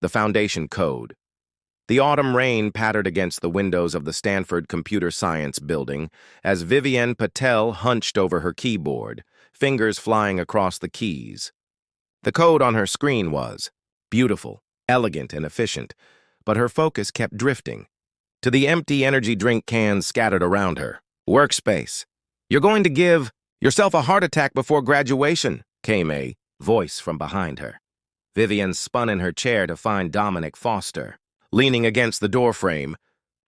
the foundation code. The autumn rain pattered against the windows of the Stanford Computer Science building as Vivienne Patel hunched over her keyboard, fingers flying across the keys. The code on her screen was beautiful, elegant, and efficient, but her focus kept drifting to the empty energy drink cans scattered around her. Workspace. "You're going to give yourself a heart attack before graduation," came a voice from behind her. Vivienne spun in her chair to find Dominic Foster, leaning against the doorframe,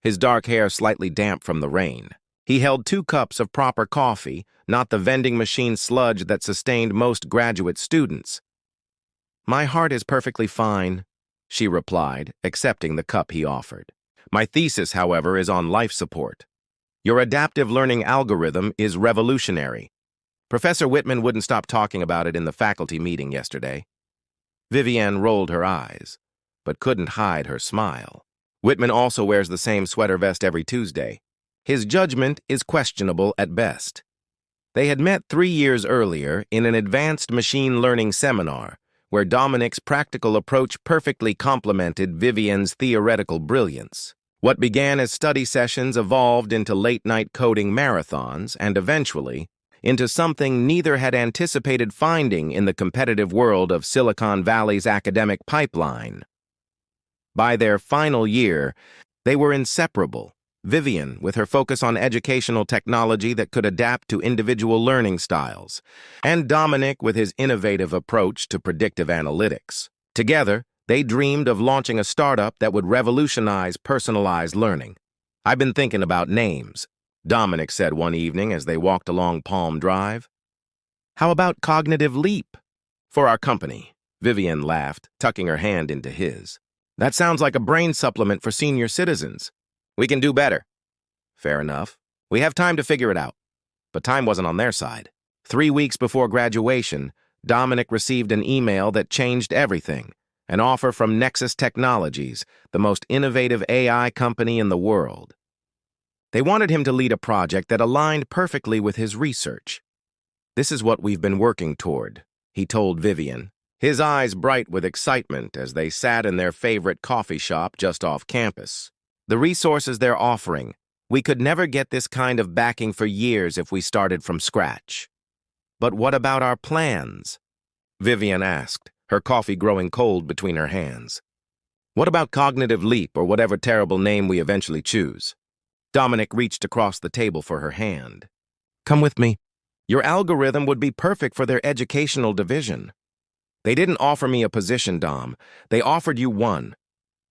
his dark hair slightly damp from the rain. He held 2 cups of proper coffee, not the vending machine sludge that sustained most graduate students. "My heart is perfectly fine," she replied, accepting the cup he offered. "My thesis, however, is on life support. Your adaptive learning algorithm is revolutionary. Professor Whitman wouldn't stop talking about it in the faculty meeting yesterday." Vivienne rolled her eyes, but couldn't hide her smile. "Whitman also wears the same sweater vest every Tuesday. His judgment is questionable at best." They had met 3 years earlier in an advanced machine learning seminar, where Dominic's practical approach perfectly complemented Vivienne's theoretical brilliance. What began as study sessions evolved into late-night coding marathons and eventually into something neither had anticipated finding in the competitive world of Silicon Valley's academic pipeline. By their final year, they were inseparable. Vivienne, with her focus on educational technology that could adapt to individual learning styles, and Dominic with his innovative approach to predictive analytics. Together, they dreamed of launching a startup that would revolutionize personalized learning. "I've been thinking about names," Dominic said one evening as they walked along Palm Drive. "How about Cognitive Leap?" "For our company," Vivienne laughed, tucking her hand into his. "That sounds like a brain supplement for senior citizens. We can do better." "Fair enough. We have time to figure it out." But time wasn't on their side. 3 weeks before graduation, Dominic received an email that changed everything. An offer from Nexus Technologies, the most innovative AI company in the world. They wanted him to lead a project that aligned perfectly with his research. "This is what we've been working toward," he told Vivienne, his eyes bright with excitement as they sat in their favorite coffee shop just off campus. "The resources they're offering, we could never get this kind of backing for years if we started from scratch." "But what about our plans?" Vivienne asked, her coffee growing cold between her hands. "What about Cognitive Leap or whatever terrible name we eventually choose?" Dominic reached across the table for her hand. "Come with me. Your algorithm would be perfect for their educational division." "They didn't offer me a position, Dom. They offered you one.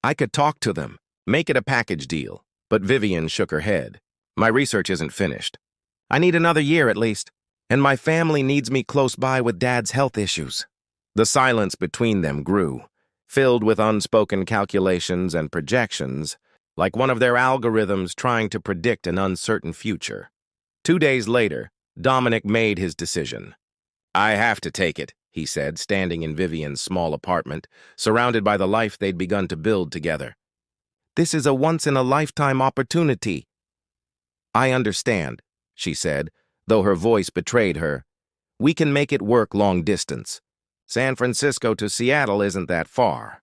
I could talk to them, make it a package deal." But Vivienne shook her head. "My research isn't finished. I need another year at least, and my family needs me close by with Dad's health issues." The silence between them grew, filled with unspoken calculations and projections, like one of their algorithms trying to predict an uncertain future. 2 days later, Dominic made his decision. "I have to take it," he said, standing in Vivienne's small apartment, surrounded by the life they'd begun to build together. "This is a once-in-a-lifetime opportunity." "I understand," she said, though her voice betrayed her. "We can make it work long distance. San Francisco to Seattle isn't that far."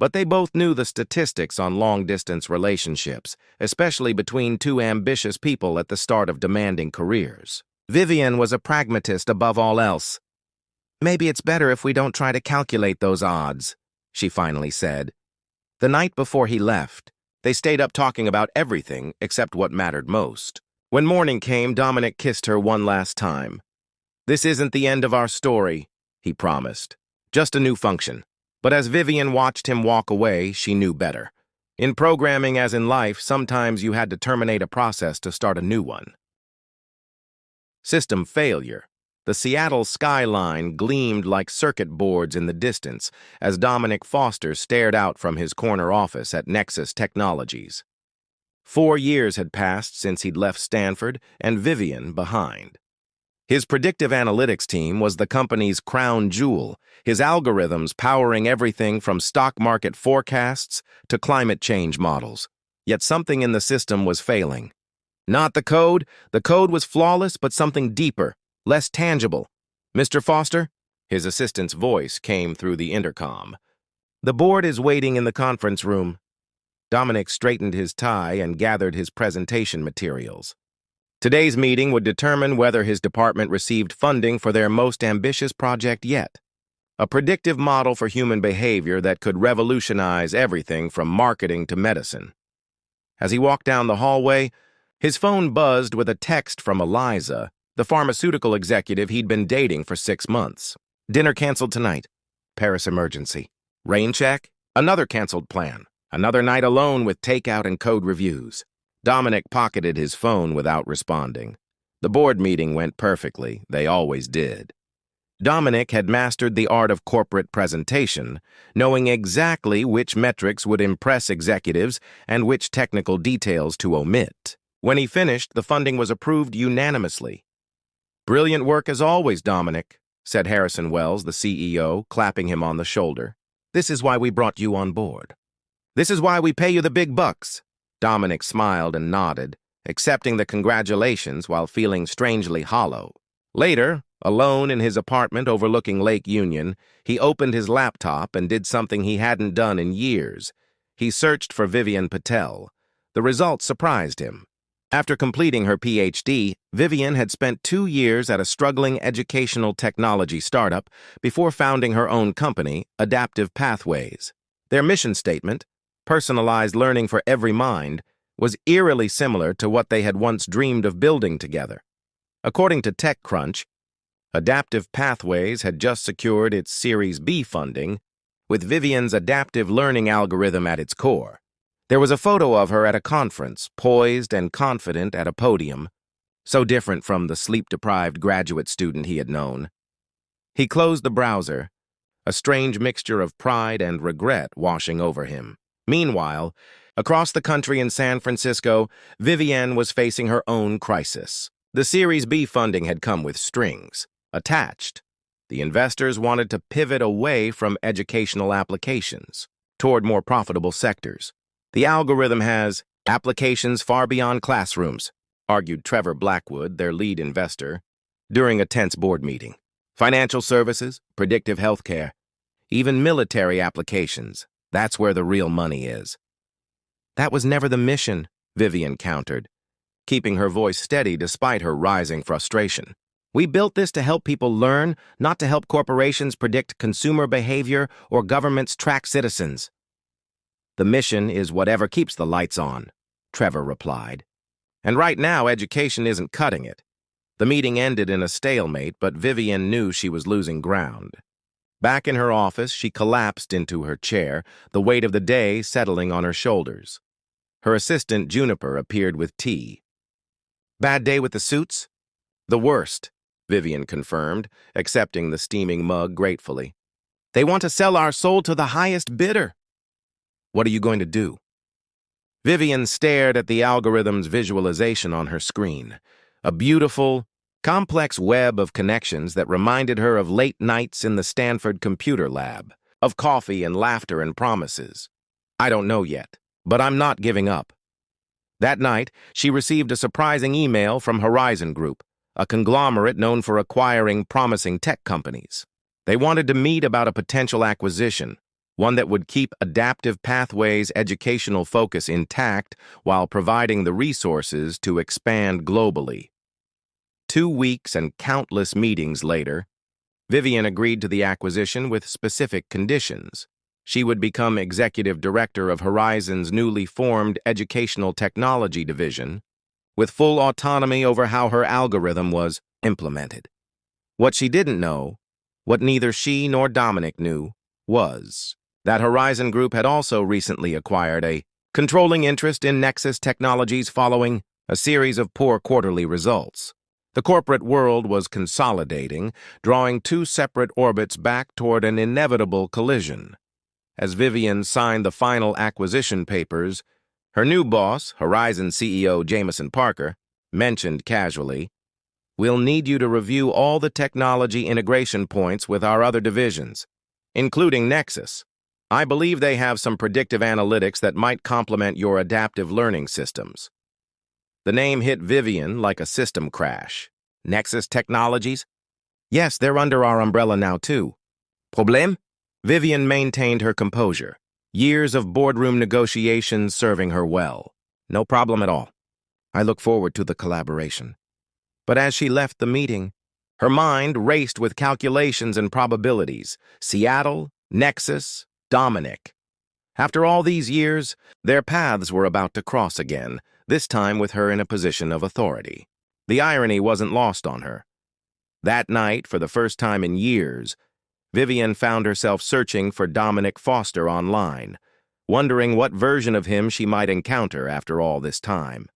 But they both knew the statistics on long-distance relationships, especially between 2 ambitious people at the start of demanding careers. Vivienne was a pragmatist above all else. "Maybe it's better if we don't try to calculate those odds," she finally said. The night before he left, they stayed up talking about everything except what mattered most. When morning came, Dominic kissed her one last time. "This isn't the end of our story," he promised. "Just a new function." But as Vivienne watched him walk away, she knew better. In programming as in life, sometimes you had to terminate a process to start a new one. System failure. The Seattle skyline gleamed like circuit boards in the distance as Dominic Foster stared out from his corner office at Nexus Technologies. 4 years had passed since he'd left Stanford and Vivienne behind. His predictive analytics team was the company's crown jewel, his algorithms powering everything from stock market forecasts to climate change models. Yet something in the system was failing. Not the code was flawless, but something deeper, less tangible. "Mr. Foster?" His assistant's voice came through the intercom. The board is waiting in the conference room. Dominic straightened his tie and gathered his presentation materials. Today's meeting would determine whether his department received funding for their most ambitious project yet. A predictive model for human behavior that could revolutionize everything from marketing to medicine. As he walked down the hallway, his phone buzzed with a text from Eliza, the pharmaceutical executive he'd been dating for 6 months. Dinner canceled tonight. Paris emergency. Rain check? Another canceled plan. Another night alone with takeout and code reviews. Dominic pocketed his phone without responding. The board meeting went perfectly. They always did. Dominic had mastered the art of corporate presentation, knowing exactly which metrics would impress executives and which technical details to omit. When he finished, the funding was approved unanimously. "Brilliant work as always, Dominic," said Harrison Wells, the CEO, clapping him on the shoulder. "This is why we brought you on board. This is why we pay you the big bucks." Dominic smiled and nodded, accepting the congratulations while feeling strangely hollow. Later, alone in his apartment overlooking Lake Union, he opened his laptop and did something he hadn't done in years. He searched for Vivian Patel. The results surprised him. After completing her PhD, Vivian had spent 2 years at a struggling educational technology startup before founding her own company, Adaptive Pathways. Their mission statement, personalized learning for every mind, was eerily similar to what they had once dreamed of building together. According to TechCrunch, Adaptive Pathways had just secured its Series B funding, with Vivian's adaptive learning algorithm at its core. There was a photo of her at a conference, poised and confident at a podium, so different from the sleep-deprived graduate student he had known. He closed the browser, a strange mixture of pride and regret washing over him. Meanwhile, across the country in San Francisco, Vivian was facing her own crisis. The Series B funding had come with strings attached. The investors wanted to pivot away from educational applications toward more profitable sectors. "The algorithm has applications far beyond classrooms," argued Trevor Blackwood, their lead investor, during a tense board meeting. "Financial services, predictive healthcare, even military applications. That's where the real money is." "That was never the mission," Vivian countered, keeping her voice steady despite her rising frustration. "We built this to help people learn, not to help corporations predict consumer behavior or governments track citizens." "The mission is whatever keeps the lights on," Trevor replied. "And right now, education isn't cutting it." The meeting ended in a stalemate, but Vivian knew she was losing ground. Back in her office, she collapsed into her chair, the weight of the day settling on her shoulders. Her assistant, Juniper, appeared with tea. "Bad day with the suits?" "The worst," Vivian confirmed, accepting the steaming mug gratefully. "They want to sell our soul to the highest bidder." "What are you going to do?" Vivian stared at the algorithm's visualization on her screen, a beautiful, complex web of connections that reminded her of late nights in the Stanford computer lab, of coffee and laughter and promises. "I don't know yet, but I'm not giving up." That night, she received a surprising email from Horizon Group, a conglomerate known for acquiring promising tech companies. They wanted to meet about a potential acquisition, one that would keep Adaptive Pathways' educational focus intact while providing the resources to expand globally. 2 weeks and countless meetings later, Vivian agreed to the acquisition with specific conditions. She would become executive director of Horizon's newly formed educational technology division, with full autonomy over how her algorithm was implemented. What she didn't know, what neither she nor Dominic knew, was that Horizon Group had also recently acquired a controlling interest in Nexus Technologies following a series of poor quarterly results. The corporate world was consolidating, drawing 2 separate orbits back toward an inevitable collision. As Vivian signed the final acquisition papers, her new boss, Horizon CEO Jameson Parker, mentioned casually, "We'll need you to review all the technology integration points with our other divisions, including Nexus. I believe they have some predictive analytics that might complement your adaptive learning systems." The name hit Vivian like a system crash. "Nexus Technologies?" "Yes, they're under our umbrella now, too." "Problème?" Vivian maintained her composure, years of boardroom negotiations serving her well. No problem at all. I look forward to the collaboration. But as she left the meeting, her mind raced with calculations and probabilities. Seattle, Nexus, Dominic. After all these years, their paths were about to cross again, this time with her in a position of authority. The irony wasn't lost on her. That night, for the first time in years, Vivian found herself searching for Dominic Foster online, wondering what version of him she might encounter after all this time.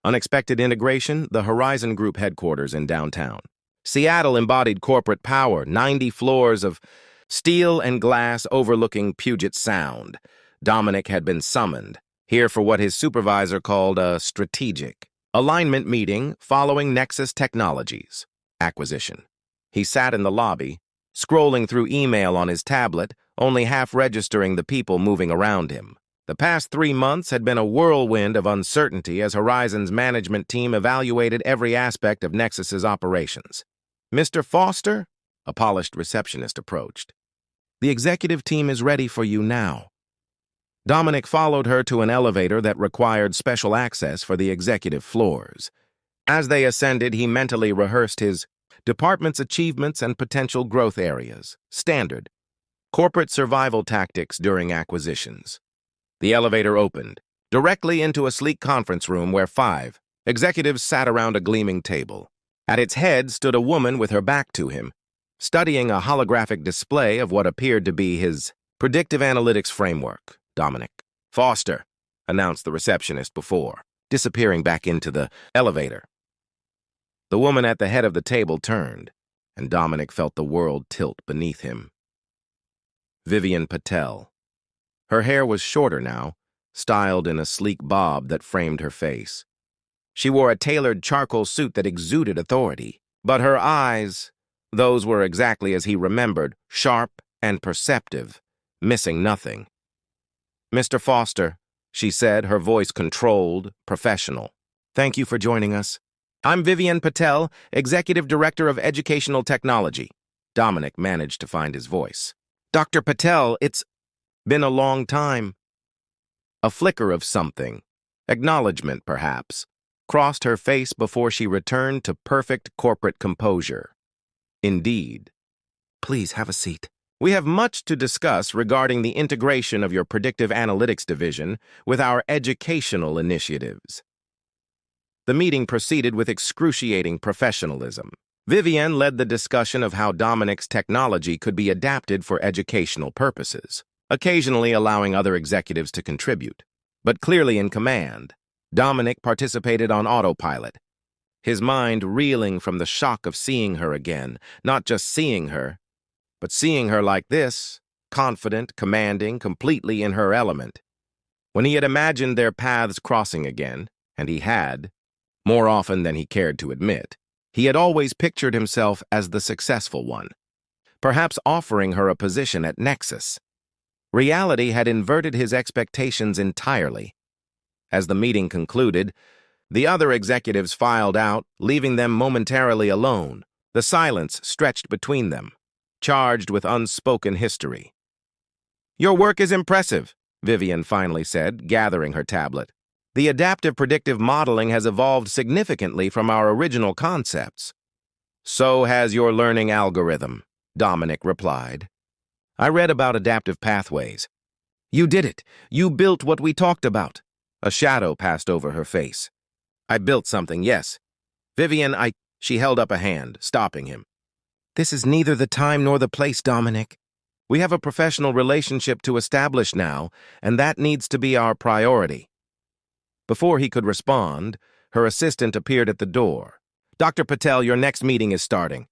Unexpected integration, the Horizon Group headquarters in downtown. Seattle embodied corporate power, 90 floors of steel and glass overlooking Puget Sound. Dominic had been summoned, here for what his supervisor called a strategic alignment meeting following Nexus Technologies acquisition. He sat in the lobby, scrolling through email on his tablet, only half registering the people moving around him. The past 3 months had been a whirlwind of uncertainty as Horizon's management team evaluated every aspect of Nexus's operations. Mr. Foster, a polished receptionist approached. The executive team is ready for you now. Dominic followed her to an elevator that required special access for the executive floors. As they ascended, he mentally rehearsed his department's achievements and potential growth areas. Standard. Corporate survival tactics during acquisitions. The elevator opened, directly into a sleek conference room where 5 executives sat around a gleaming table. At its head stood a woman with her back to him, studying a holographic display of what appeared to be his predictive analytics framework. Dominic Foster, announced the receptionist before, disappearing back into the elevator. The woman at the head of the table turned, and Dominic felt the world tilt beneath him. Vivian Patel. Her hair was shorter now, styled in a sleek bob that framed her face. She wore a tailored charcoal suit that exuded authority, but her eyes, those were exactly as he remembered, sharp and perceptive, missing nothing. Mr. Foster, she said, her voice controlled, professional. Thank you for joining us. I'm Vivian Patel, Executive Director of Educational Technology. Dominic managed to find his voice. Dr. Patel, it's been a long time. A flicker of something, acknowledgement perhaps, crossed her face before she returned to perfect corporate composure. Indeed. Please have a seat. We have much to discuss regarding the integration of your predictive analytics division with our educational initiatives. The meeting proceeded with excruciating professionalism. Vivian led the discussion of how Dominic's technology could be adapted for educational purposes, occasionally allowing other executives to contribute. But clearly in command, Dominic participated on autopilot, his mind reeling from the shock of seeing her again, not just seeing her, but seeing her like this, confident, commanding, completely in her element. When he had imagined their paths crossing again, and he had, more often than he cared to admit, he had always pictured himself as the successful one, perhaps offering her a position at Nexus. Reality had inverted his expectations entirely. As the meeting concluded, the other executives filed out, leaving them momentarily alone. The silence stretched between them, charged with unspoken history. Your work is impressive, Vivian finally said, gathering her tablet. The adaptive predictive modeling has evolved significantly from our original concepts. So has your learning algorithm, Dominic replied. I read about adaptive pathways. You did it. You built what we talked about. A shadow passed over her face. I built something, yes. Vivian, She held up a hand, stopping him. This is neither the time nor the place, Dominic. We have a professional relationship to establish now, and that needs to be our priority. Before he could respond, her assistant appeared at the door. Dr. Patel, your next meeting is starting.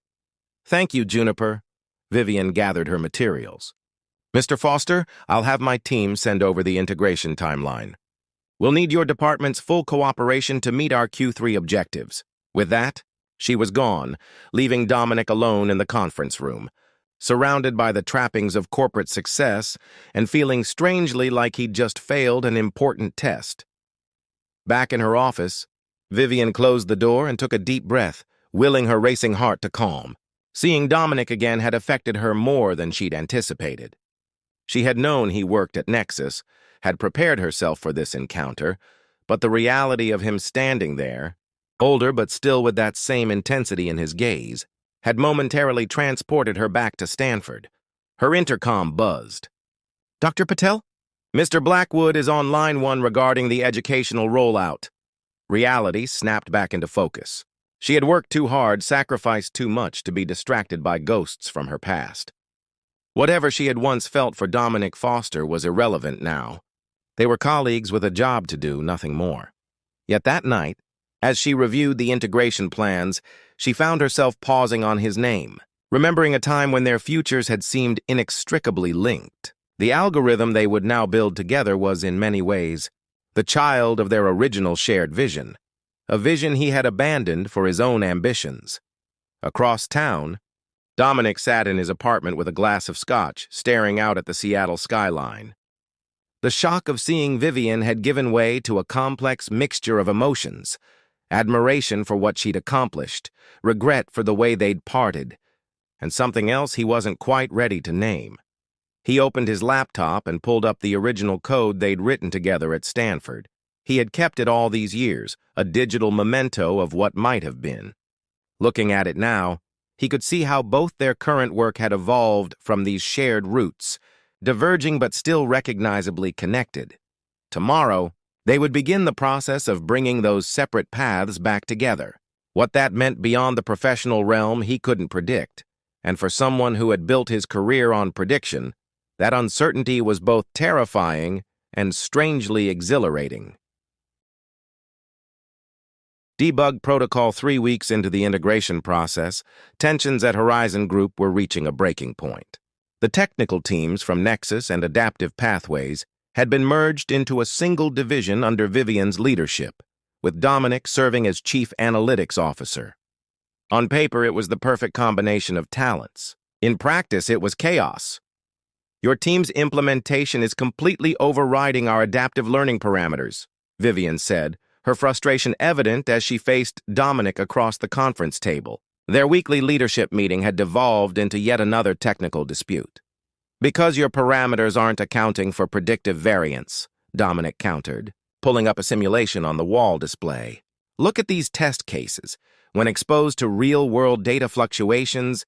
Thank you, Juniper. Vivian gathered her materials. Mr. Foster, I'll have my team send over the integration timeline. We'll need your department's full cooperation to meet our Q3 objectives. With that, she was gone, leaving Dominic alone in the conference room, surrounded by the trappings of corporate success and feeling strangely like he'd just failed an important test. Back in her office, Vivian closed the door and took a deep breath, willing her racing heart to calm. Seeing Dominic again had affected her more than she'd anticipated. She had known he worked at Nexus, had prepared herself for this encounter, but the reality of him standing there, older but still with that same intensity in his gaze, had momentarily transported her back to Stanford. Her intercom buzzed. "Dr. Patel? Mr. Blackwood is on line 1 regarding the educational rollout." Reality snapped back into focus. She had worked too hard, sacrificed too much to be distracted by ghosts from her past. Whatever she had once felt for Dominic Foster was irrelevant now. They were colleagues with a job to do, nothing more. Yet that night, as she reviewed the integration plans, she found herself pausing on his name, remembering a time when their futures had seemed inextricably linked. The algorithm they would now build together was, in many ways, the child of their original shared vision, a vision he had abandoned for his own ambitions. Across town, Dominic sat in his apartment with a glass of scotch, staring out at the Seattle skyline. The shock of seeing Vivian had given way to a complex mixture of emotions: admiration for what she'd accomplished, regret for the way they'd parted, and something else he wasn't quite ready to name. He opened his laptop and pulled up the original code they'd written together at Stanford. He had kept it all these years, a digital memento of what might have been. Looking at it now, he could see how both their current work had evolved from these shared roots, diverging but still recognizably connected. Tomorrow, they would begin the process of bringing those separate paths back together. What that meant beyond the professional realm he couldn't predict, and for someone who had built his career on prediction, that uncertainty was both terrifying and strangely exhilarating. Debug protocol 3 weeks into the integration process, tensions at Horizon Group were reaching a breaking point. The technical teams from Nexus and Adaptive Pathways had been merged into a single division under Vivian's leadership, with Dominic serving as Chief Analytics Officer. On paper, it was the perfect combination of talents. In practice, it was chaos. "Your team's implementation is completely overriding our adaptive learning parameters," Vivian said, her frustration evident as she faced Dominic across the conference table. Their weekly leadership meeting had devolved into yet another technical dispute. "Because your parameters aren't accounting for predictive variance," Dominic countered, pulling up a simulation on the wall display. "Look at these test cases. When exposed to real-world data fluctuations,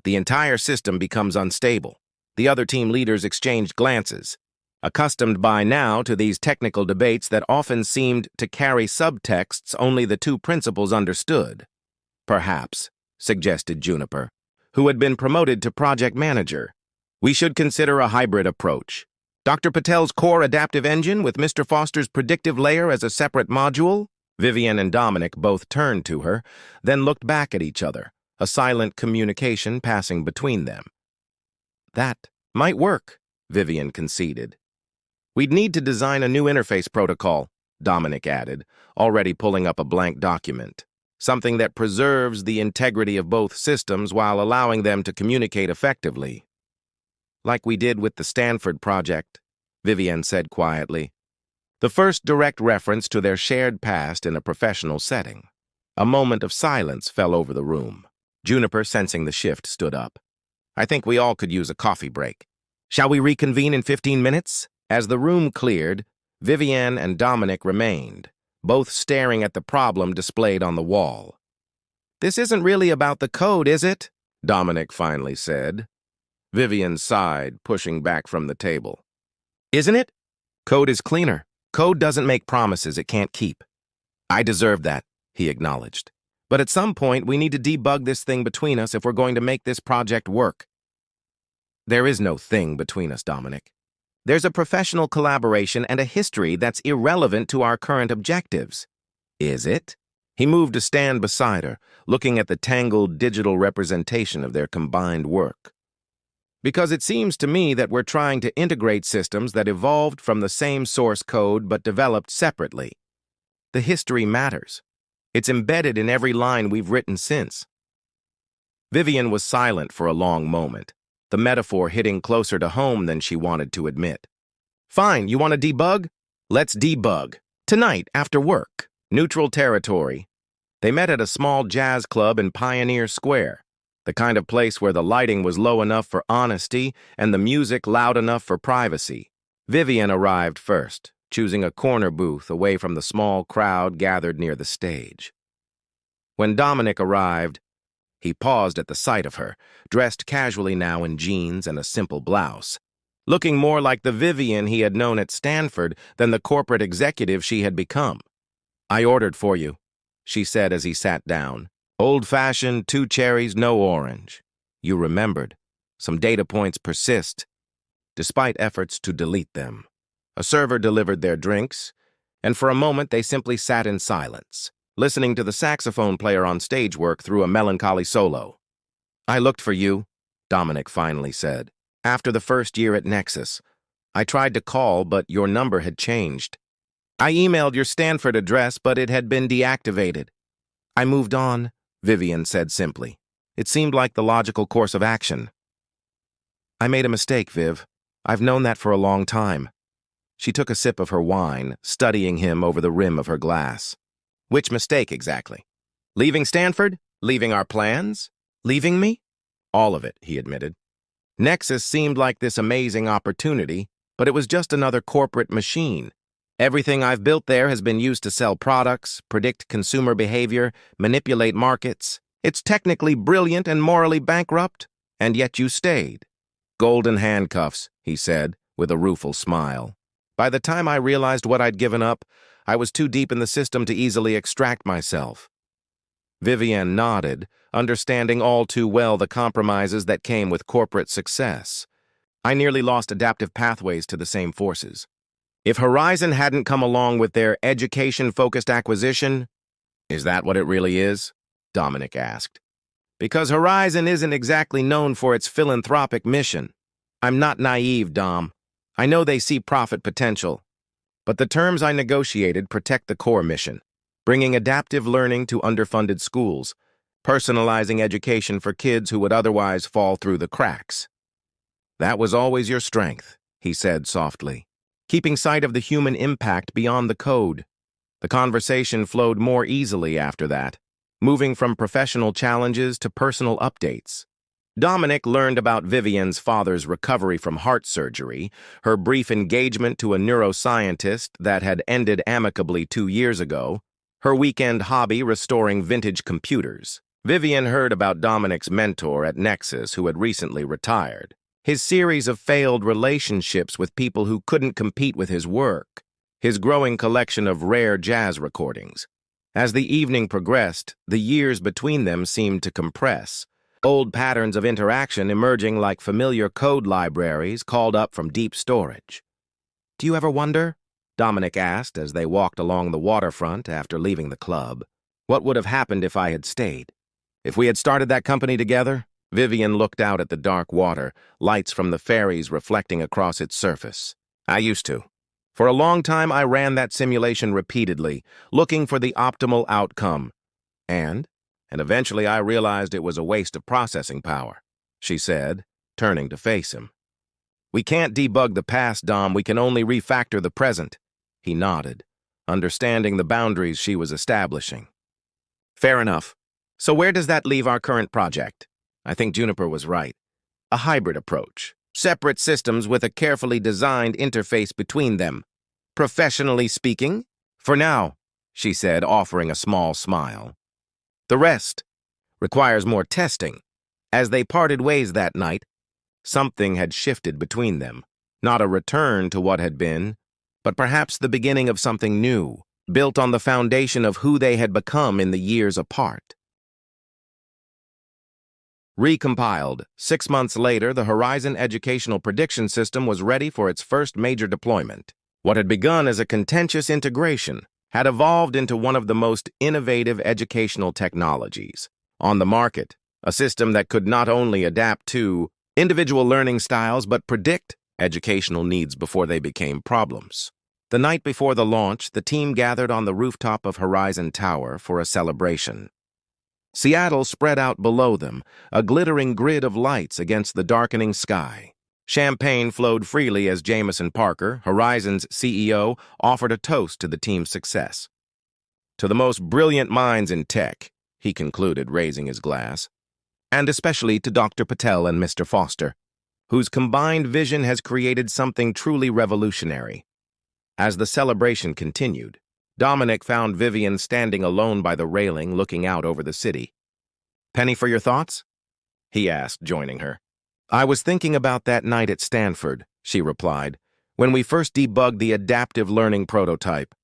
the entire system becomes unstable." The other team leaders exchanged glances, accustomed by now to these technical debates that often seemed to carry subtexts only the two principals understood. "Perhaps," suggested Juniper, who had been promoted to project manager, "we should consider a hybrid approach. Dr. Patel's core adaptive engine with Mr. Foster's predictive layer as a separate module?" Vivian and Dominic both turned to her, then looked back at each other, a silent communication passing between them. "That might work," Vivian conceded. "We'd need to design a new interface protocol," Dominic added, already pulling up a blank document. "Something that preserves the integrity of both systems while allowing them to communicate effectively." "Like we did with the Stanford project," Vivian said quietly. The first direct reference to their shared past in a professional setting. A moment of silence fell over the room. Juniper, sensing the shift, stood up. "I think we all could use a coffee break. Shall we reconvene in 15 minutes? As the room cleared, Vivian and Dominic remained, both staring at the problem displayed on the wall. "This isn't really about the code, is it?" Dominic finally said. Vivian sighed, pushing back from the table. "Isn't it? Code is cleaner. Code doesn't make promises it can't keep." "I deserve that," he acknowledged. "But at some point, we need to debug this thing between us if we're going to make this project work." "There is no thing between us, Dominic. There's a professional collaboration and a history that's irrelevant to our current objectives." "Is it?" He moved to stand beside her, looking at the tangled digital representation of their combined work. "Because it seems to me that we're trying to integrate systems that evolved from the same source code but developed separately. The history matters. It's embedded in every line we've written since." Vivian was silent for a long moment, the metaphor hitting closer to home than she wanted to admit. "Fine, you want to debug? Let's debug. Tonight, after work. Neutral territory." They met at a small jazz club in Pioneer Square. the kind of place where the lighting was low enough for honesty and the music loud enough for privacy. Vivian arrived first, choosing a corner booth away from the small crowd gathered near the stage. When Dominic arrived, he paused at the sight of her, dressed casually now in jeans and a simple blouse, looking more like the Vivian he had known at Stanford than the corporate executive she had become. "I ordered for you," she said as he sat down. "Old-fashioned, 2 cherries, no orange." You remembered. Some data points persist, despite efforts to delete them. A server delivered their drinks, and for a moment they simply sat in silence, listening to the saxophone player on stage work through a melancholy solo. "I looked for you," Dominic finally said. "After the first year at Nexus, I tried to call, but your number had changed. I emailed your Stanford address, but it had been deactivated. I moved on," Vivian said simply. It seemed like the logical course of action. "I made a mistake, Viv. I've known that for a long time." She took a sip of her wine, studying him over the rim of her glass. "Which mistake, exactly? Leaving Stanford? Leaving our plans? Leaving me?" "All of it," he admitted. "Nexus seemed like this amazing opportunity, but it was just another corporate machine. Everything I've built there has been used to sell products, predict consumer behavior, manipulate markets. It's technically brilliant and morally bankrupt, and yet you stayed." "Golden handcuffs," he said, with a rueful smile. "By the time I realized what I'd given up, I was too deep in the system to easily extract myself." Vivian nodded, understanding all too well the compromises that came with corporate success. "I nearly lost adaptive pathways to the same forces. If Horizon hadn't come along with their education-focused acquisition—" "Is that what it really is?" Dominic asked. "Because Horizon isn't exactly known for its philanthropic mission. I'm not naive, Dom. I know they see profit potential. But the terms I negotiated protect the core mission, bringing adaptive learning to underfunded schools, personalizing education for kids who would otherwise fall through the cracks." "That was always your strength," he said softly, keeping sight of the human impact beyond the code. The conversation flowed more easily after that, moving from professional challenges to personal updates. Dominic learned about Vivian's father's recovery from heart surgery, her brief engagement to a neuroscientist that had ended amicably 2 years ago, her weekend hobby restoring vintage computers. Vivian heard about Dominic's mentor at Nexus who had recently retired, his series of failed relationships with people who couldn't compete with his work, his growing collection of rare jazz recordings. As the evening progressed, the years between them seemed to compress, old patterns of interaction emerging like familiar code libraries called up from deep storage. "Do you ever wonder," Dominic asked as they walked along the waterfront after leaving the club, "what would have happened if I had stayed? If we had started that company together?" Vivian looked out at the dark water, lights from the ferries reflecting across its surface. "I used to. For a long time, I ran that simulation repeatedly, looking for the optimal outcome. And eventually I realized it was a waste of processing power," she said, turning to face him. "We can't debug the past, Dom. We can only refactor the present." He nodded, understanding the boundaries she was establishing. "Fair enough. So where does that leave our current project?" I think Juniper was right. A hybrid approach. Separate systems with a carefully designed interface between them. "Professionally speaking?" "For now," she said, offering a small smile. "The rest requires more testing." As they parted ways that night, something had shifted between them. Not a return to what had been, but perhaps the beginning of something new, built on the foundation of who they had become in the years apart. Recompiled, 6 months later, the Horizon Educational Prediction System was ready for its first major deployment. What had begun as a contentious integration had evolved into one of the most innovative educational technologies on the market, a system that could not only adapt to individual learning styles but predict educational needs before they became problems. The night before the launch, the team gathered on the rooftop of Horizon Tower for a celebration. Seattle spread out below them, a glittering grid of lights against the darkening sky. Champagne flowed freely as Jameson Parker, Horizon's CEO, offered a toast to the team's success. "To the most brilliant minds in tech," he concluded, raising his glass. and especially to Dr. Patel and Mr. Foster, whose combined vision has created something truly revolutionary. As the celebration continued, Dominic found Vivian standing alone by the railing looking out over the city. "Penny for your thoughts?" he asked, joining her. "I was thinking about that night at Stanford," she replied, "when we first debugged the adaptive learning prototype.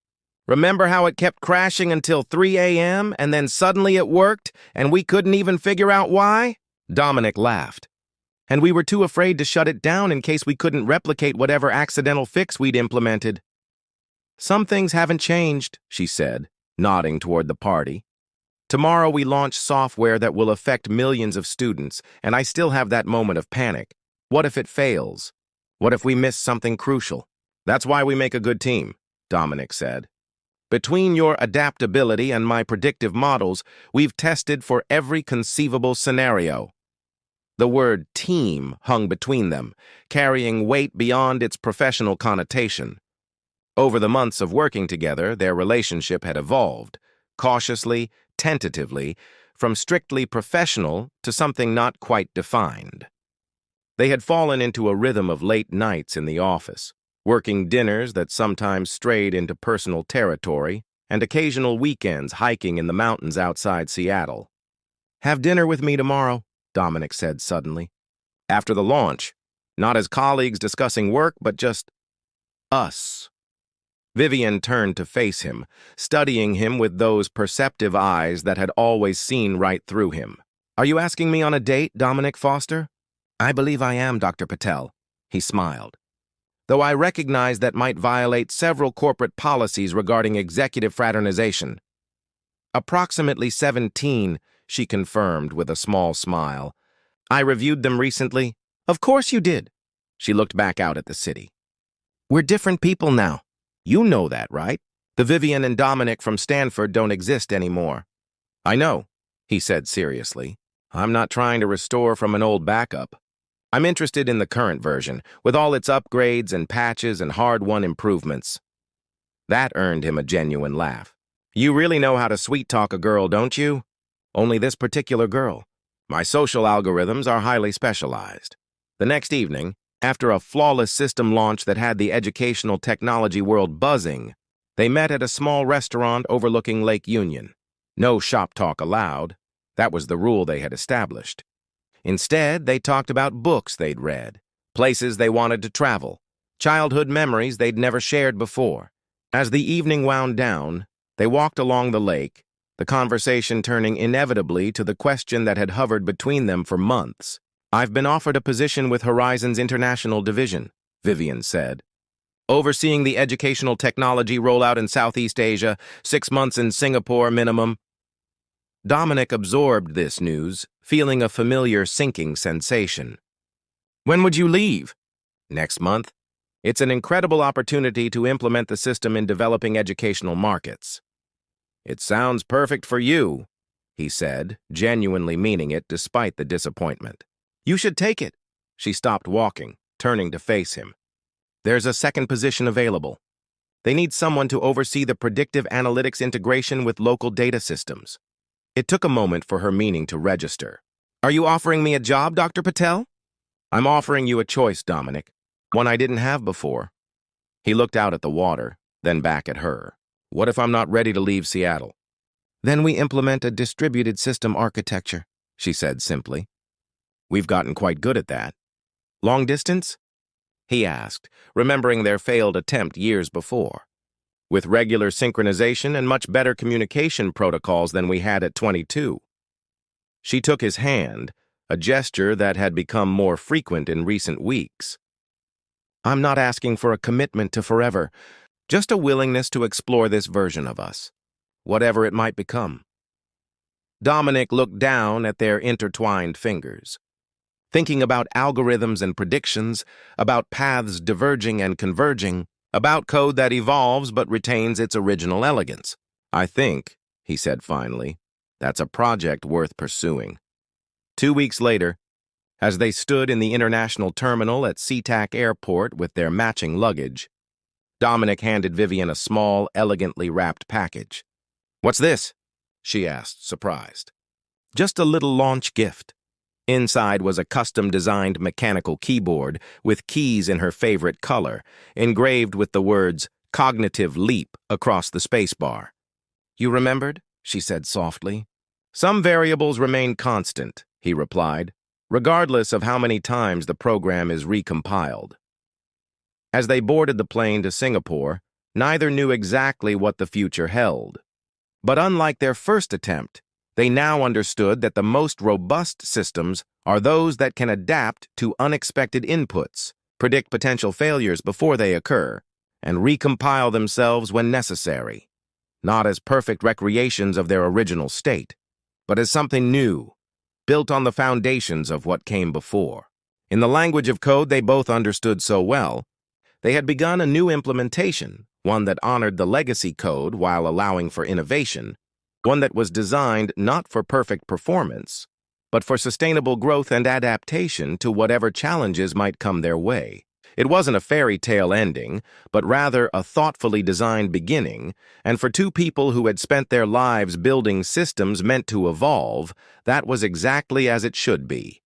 Remember how it kept crashing until 3 a.m. and then suddenly it worked and we couldn't even figure out why?" Dominic laughed. "And we were too afraid to shut it down in case we couldn't replicate whatever accidental fix we'd implemented." "Some things haven't changed," she said, nodding toward the party. "Tomorrow we launch software that will affect millions of students, and I still have that moment of panic. What if it fails? What if we miss something crucial?" "That's why we make a good team," Dominic said. "Between your adaptability and my predictive models, we've tested for every conceivable scenario." The word team hung between them, carrying weight beyond its professional connotation. Over the months of working together, their relationship had evolved, cautiously, tentatively, from strictly professional to something not quite defined. They had fallen into a rhythm of late nights in the office, working dinners that sometimes strayed into personal territory, and occasional weekends hiking in the mountains outside Seattle. "Have dinner with me tomorrow," Dominic said suddenly. "After the launch. Not as colleagues discussing work, but just us." Vivian turned to face him, studying him with those perceptive eyes that had always seen right through him. "Are you asking me on a date, Dominic Foster?" "I believe I am, Dr. Patel," he smiled. "Though I recognize that might violate several corporate policies regarding executive fraternization." "Approximately 17, she confirmed with a small smile. "I reviewed them recently." "Of course you did." She looked back out at the city. "We're different people now. You know that, right? The Vivian and Dominic from Stanford don't exist anymore." "I know," he said seriously. "I'm not trying to restore from an old backup. I'm interested in the current version, with all its upgrades and patches and hard-won improvements." That earned him a genuine laugh. "You really know how to sweet-talk a girl, don't you?" "Only this particular girl. My social algorithms are highly specialized." The next evening, after a flawless system launch that had the educational technology world buzzing, they met at a small restaurant overlooking Lake Union. No shop talk allowed. That was the rule they had established. Instead, they talked about books they'd read, places they wanted to travel, childhood memories they'd never shared before. As the evening wound down, they walked along the lake, the conversation turning inevitably to the question that had hovered between them for months. "I've been offered a position with Horizon's International Division," Vivian said. "Overseeing the educational technology rollout in Southeast Asia, 6 months in Singapore minimum." Dominic absorbed this news, feeling a familiar sinking sensation. "When would you leave?" "Next month. It's an incredible opportunity to implement the system in developing educational markets." "It sounds perfect for you," he said, genuinely meaning it despite the disappointment. "You should take it." She stopped walking, turning to face him. "There's a second position available. They need someone to oversee the predictive analytics integration with local data systems." It took a moment for her meaning to register. "Are you offering me a job, Dr. Patel?" "I'm offering you a choice, Dominic. One I didn't have before." He looked out at the water, then back at her. "What if I'm not ready to leave Seattle?" "Then we implement a distributed system architecture," she said simply. "We've gotten quite good at that." "Long distance?" he asked, remembering their failed attempt years before. "With regular synchronization and much better communication protocols than we had at 22. She took his hand, a gesture that had become more frequent in recent weeks. "I'm not asking for a commitment to forever, just a willingness to explore this version of us, whatever it might become." Dominic looked down at their intertwined fingers, thinking about algorithms and predictions, about paths diverging and converging, about code that evolves but retains its original elegance. "I think," he said finally, "that's a project worth pursuing." 2 weeks later, as they stood in the international terminal at SeaTac Airport with their matching luggage, Dominic handed Vivian a small, elegantly wrapped package. "What's this?" she asked, surprised. "Just a little launch gift." Inside was a custom-designed mechanical keyboard with keys in her favorite color, engraved with the words "Cognitive Leap" across the spacebar. "You remembered?" she said softly. "Some variables remain constant," he replied, "regardless of how many times the program is recompiled." As they boarded the plane to Singapore, neither knew exactly what the future held. But unlike their first attempt, they now understood that the most robust systems are those that can adapt to unexpected inputs, predict potential failures before they occur, and recompile themselves when necessary, not as perfect recreations of their original state, but as something new, built on the foundations of what came before. In the language of code they both understood so well, they had begun a new implementation, one that honored the legacy code while allowing for innovation, one that was designed not for perfect performance, but for sustainable growth and adaptation to whatever challenges might come their way. It wasn't a fairy tale ending, but rather a thoughtfully designed beginning, and for two people who had spent their lives building systems meant to evolve, that was exactly as it should be.